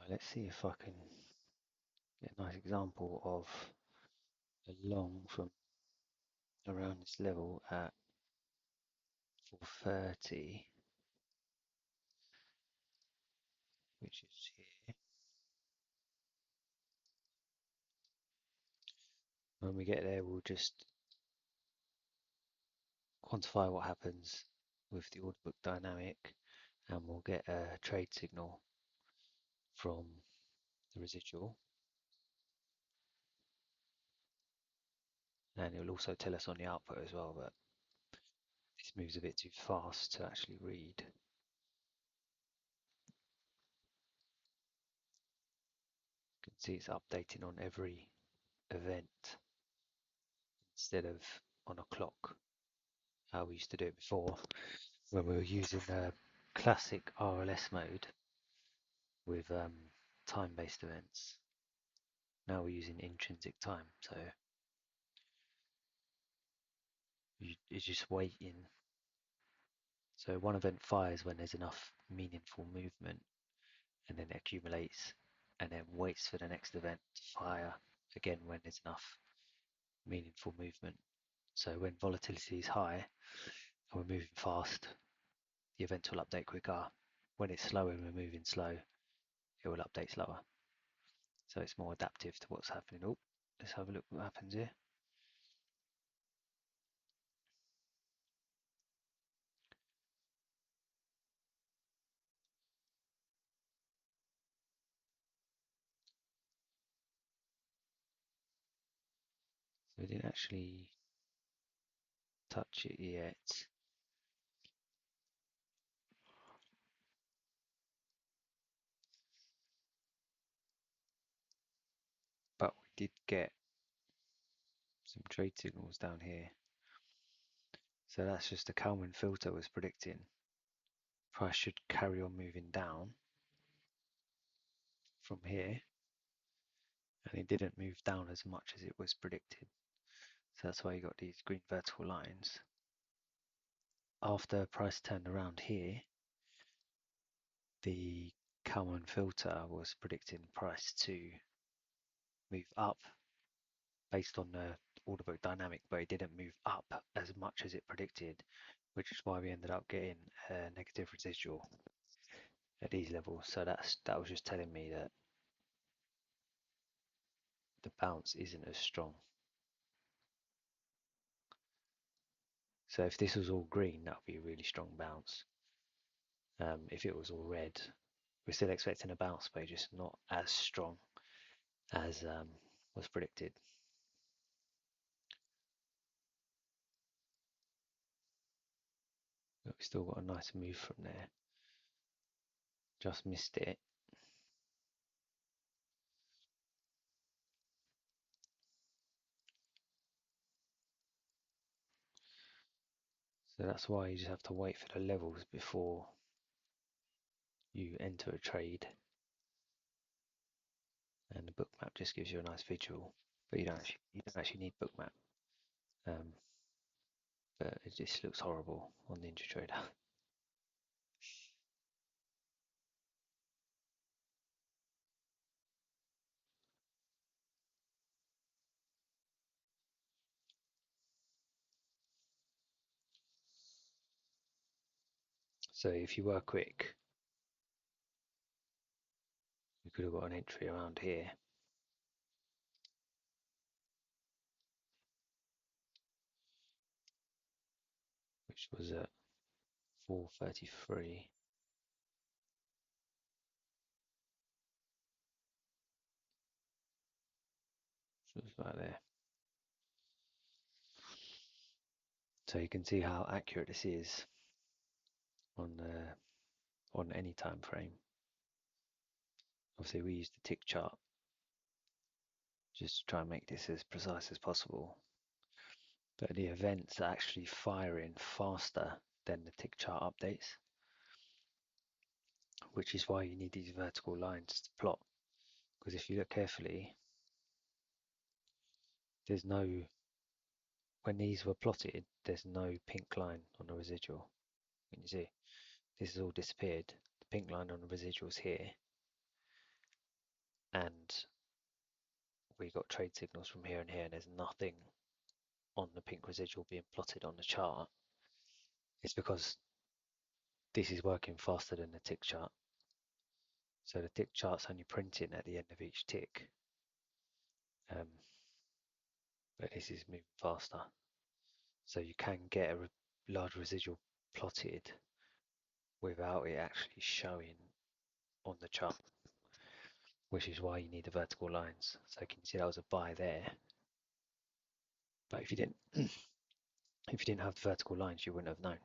Let's see if I can get a nice example of a long from around this level at 430, which is here. When we get there, we'll just quantify what happens with the order book dynamic, and we'll get a trade signal from the residual, and it will also tell us on the output as well, but this moves a bit too fast to actually read. You can see it's updating on every event instead of on a clock, how we used to do it before when we were using the classic RLS mode with time-based events. Now we're using intrinsic time, so you're just waiting. So one event fires when there's enough meaningful movement, and then it accumulates, and then waits for the next event to fire again when there's enough meaningful movement. So when volatility is high and we're moving fast, the events will update quicker. When it's slow and we're moving slow, it will update slower. So it's more adaptive to what's happening. Oh, let's have a look what happens here. So we didn't actually touch it yet. But we did get some trade signals down here. So that's just the Kalman filter was predicting price should carry on moving down from here, and it didn't move down as much as it was predicted. So that's why you got these green vertical lines. After price turned around here, the Kalman filter was predicting price to move up based on the order book dynamic, but it didn't move up as much as it predicted, which is why we ended up getting a negative residual at these levels. So that was just telling me that the bounce isn't as strong. So if this was all green, that would be a really strong bounce. If it was all red, we're still expecting a bounce, but just not as strong as was predicted. But we still got a nice move from there. Just missed it. So that's why you just have to wait for the levels before you enter a trade. And the bookmap just gives you a nice visual, but you don't actually need bookmap. But it just looks horrible on NinjaTrader. So if you were quick, you could have got an entry around here. Which was at 433. So it's about there. So you can see how accurate this is on any time frame. Obviously we use the tick chart just to try and make this as precise as possible. But the events are actually firing faster than the tick chart updates, which is why you need these vertical lines to plot. Because if you look carefully, there's no, when these were plotted, there's no pink line on the residual. Can you see? This has all disappeared. The pink line on the residual is here. and we got trade signals from here and here, and there's nothing on the pink residual being plotted on the chart, it's because this is working faster than the tick chart. So the tick chart's only printing at the end of each tick, but this is moving faster. So you can get a large residual plotted without it actually showing on the chart, which is why you need the vertical lines. So you can see that was a buy there, but if you didn't have the vertical lines, you wouldn't have known.